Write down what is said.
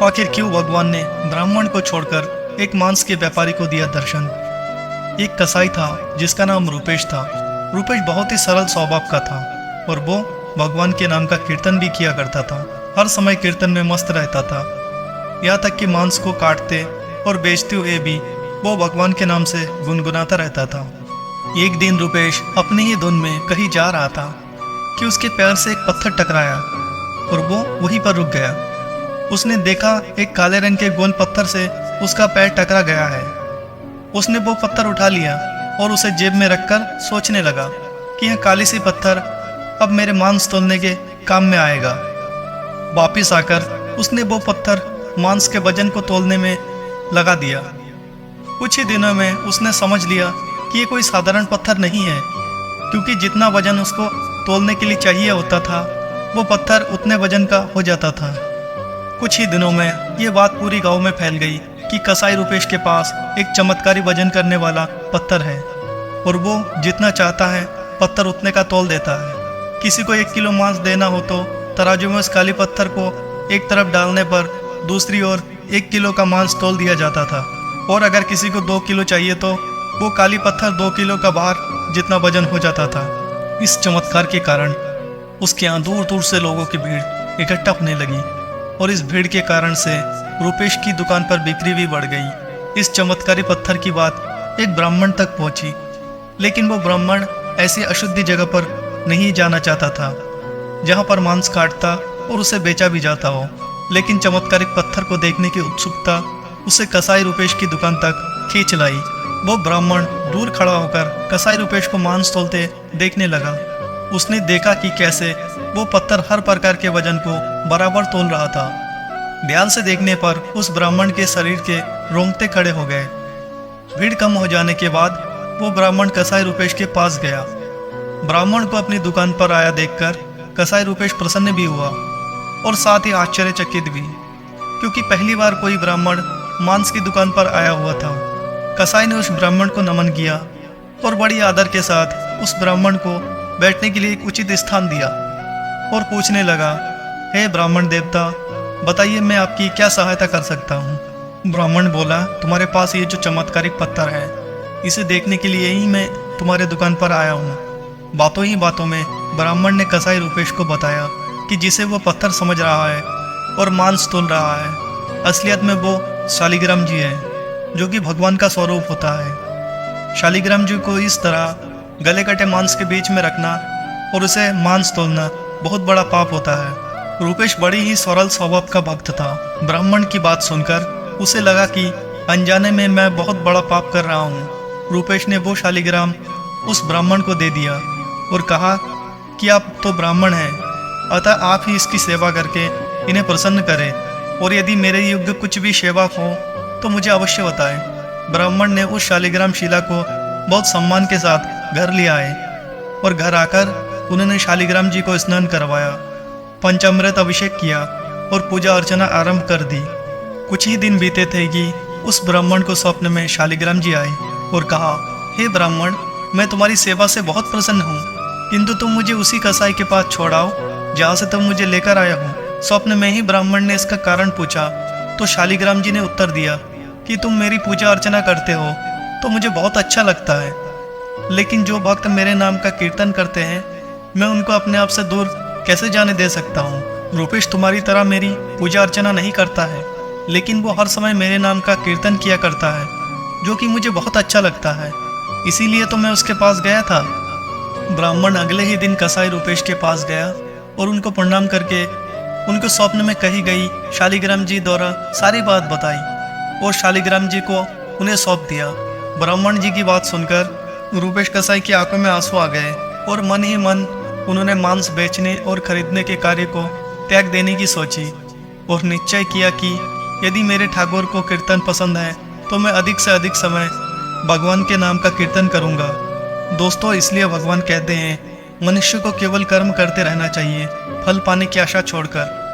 आखिर क्यों भगवान ने ब्राह्मण को छोड़कर एक मांस के व्यापारी को दिया दर्शन। एक कसाई था जिसका नाम रूपेश था। रूपेश बहुत ही सरल स्वभाव का था और वो भगवान के नाम का कीर्तन भी किया करता था। हर समय कीर्तन में मस्त रहता था, यहाँ तक कि मांस को काटते और बेचते हुए भी वो भगवान के नाम से गुनगुनाता रहता था। एक दिन रूपेश अपनी ही धुन में कहीं जा रहा था कि उसके पैर से एक पत्थर टकराया और वो वहीं पर रुक गया। उसने देखा एक काले रंग के गोल पत्थर से उसका पैर टकरा गया है। उसने वो पत्थर उठा लिया और उसे जेब में रखकर सोचने लगा कि यह काली सी पत्थर अब मेरे मांस तोलने के काम में आएगा। वापिस आकर उसने वो पत्थर मांस के वजन को तोलने में लगा दिया। कुछ ही दिनों में उसने समझ लिया कि ये कोई साधारण पत्थर नहीं है, क्योंकि जितना वजन उसको तोलने के लिए चाहिए होता था वो पत्थर उतने वजन का हो जाता था। कुछ ही दिनों में ये बात पूरी गांव में फैल गई कि कसाई रूपेश के पास एक चमत्कारी वजन करने वाला पत्थर है और वो जितना चाहता है पत्थर उतने का तोल देता है। किसी को 1 किलो मांस देना हो तो तराजू में उस काली पत्थर को एक तरफ डालने पर दूसरी ओर 1 किलो का मांस तोल दिया जाता था, और अगर किसी को 2 किलो चाहिए तो वो काली पत्थर 2 किलो का बाहर जितना वजन हो जाता था। इस चमत्कार के कारण उसके यहाँ दूर दूर से लोगों की भीड़ इकट्ठा होने लगी और इस भीड़ के कारण से रूपेश की दुकान पर बिक्री भी बढ़ गई। इस चमत्कारी पत्थर की बात एक ब्राह्मण तक पहुंची, लेकिन वो ब्राह्मण ऐसी अशुद्ध जगह पर नहीं जाना चाहता था जहां पर मांस काटता और उसे बेचा भी जाता हो। लेकिन चमत्कारिक पत्थर को देखने की उत्सुकता उसे कसाई रूपेश की दुकान तक खींच लाई। वो ब्राह्मण दूर खड़ा होकर कसाई रूपेश को मांस तोलते देखने लगा। उसने देखा कि कैसे वो पत्थर हर प्रकार के वजन को बराबर तोल रहा था। ध्यान से देखने पर उस ब्राह्मण के शरीर के रोंगटे खड़े हो गए। भीड़ कम हो जाने के बाद वो ब्राह्मण कसाई रूपेश के पास गया। ब्राह्मण को अपनी दुकान पर आया देखकर कसाई रूपेश प्रसन्न भी हुआ और साथ ही आश्चर्यचकित भी, क्योंकि पहली बार कोई ब्राह्मण मांस की दुकान पर आया हुआ था। कसाई ने उस ब्राह्मण को नमन किया और बड़ी आदर के साथ उस ब्राह्मण को बैठने के लिए एक उचित स्थान दिया और पूछने लगा, हे ब्राह्मण देवता, बताइए मैं आपकी क्या सहायता कर सकता हूँ। ब्राह्मण बोला, तुम्हारे पास ये जो चमत्कारिक पत्थर है इसे देखने के लिए ही मैं तुम्हारे दुकान पर आया हूँ। बातों ही बातों में ब्राह्मण ने कसाई रूपेश को बताया कि जिसे वो पत्थर समझ रहा है और मांस तोल रहा है, असलियत में वो शालिग्राम जी है, जो कि भगवान का स्वरूप होता है। शालिग्राम जी को इस तरह गले कटे मांस के बीच में रखना और उसे मांस तोलना बहुत बड़ा पाप होता है। रूपेश बड़ी ही सरल स्वभाव का भक्त था। ब्राह्मण की बात सुनकर उसे लगा कि अनजाने में मैं बहुत बड़ा पाप कर रहा हूँ। रूपेश ने वो शालिग्राम उस ब्राह्मण को दे दिया और कहा कि आप तो ब्राह्मण हैं, अतः आप ही इसकी सेवा करके इन्हें प्रसन्न करें, और यदि मेरे योग्य कुछ भी सेवा हो तो मुझे अवश्य बताएं। ब्राह्मण ने उस शालिग्राम शिला को बहुत सम्मान के साथ घर ले आए और घर आकर उन्होंने शालिग्राम जी को स्नान करवाया, पंचामृत अभिषेक किया और पूजा अर्चना आरंभ कर दी। कुछ ही दिन बीते थे कि उस ब्राह्मण को स्वप्न में शालिग्राम जी आए और कहा, हे ब्राह्मण, मैं तुम्हारी सेवा से बहुत प्रसन्न हूँ, किंतु तुम मुझे उसी कसाई के पास छोड़ाओ जहाँ से तुम मुझे लेकर आया हो। स्वप्न में ही ब्राह्मण ने इसका कारण पूछा तो शालिग्राम जी ने उत्तर दिया कि तुम मेरी पूजा अर्चना करते हो तो मुझे बहुत अच्छा लगता है, लेकिन जो भक्त मेरे नाम का कीर्तन करते हैं मैं उनको अपने आप से दूर कैसे जाने दे सकता हूँ। रूपेश तुम्हारी तरह मेरी पूजा अर्चना नहीं करता है, लेकिन वो हर समय मेरे नाम का कीर्तन किया करता है, जो कि मुझे बहुत अच्छा लगता है, इसीलिए तो मैं उसके पास गया था। ब्राह्मण अगले ही दिन कसाई रूपेश के पास गया और उनको प्रणाम करके उनको स्वप्न में कही गई शालिग्राम जी द्वारा सारी बात बताई और शालिग्राम जी को उन्हें सौंप दिया। ब्राह्मण जी की बात सुनकर रूपेश कसाई की आंखों में आंसू आ गए और मन ही मन उन्होंने मांस बेचने और खरीदने के कार्य को त्याग देने की सोची और निश्चय किया कि यदि मेरे ठाकुर को कीर्तन पसंद है तो मैं अधिक से अधिक समय भगवान के नाम का कीर्तन करूंगा। दोस्तों, इसलिए भगवान कहते हैं मनुष्य को केवल कर्म करते रहना चाहिए, फल पाने की आशा छोड़कर।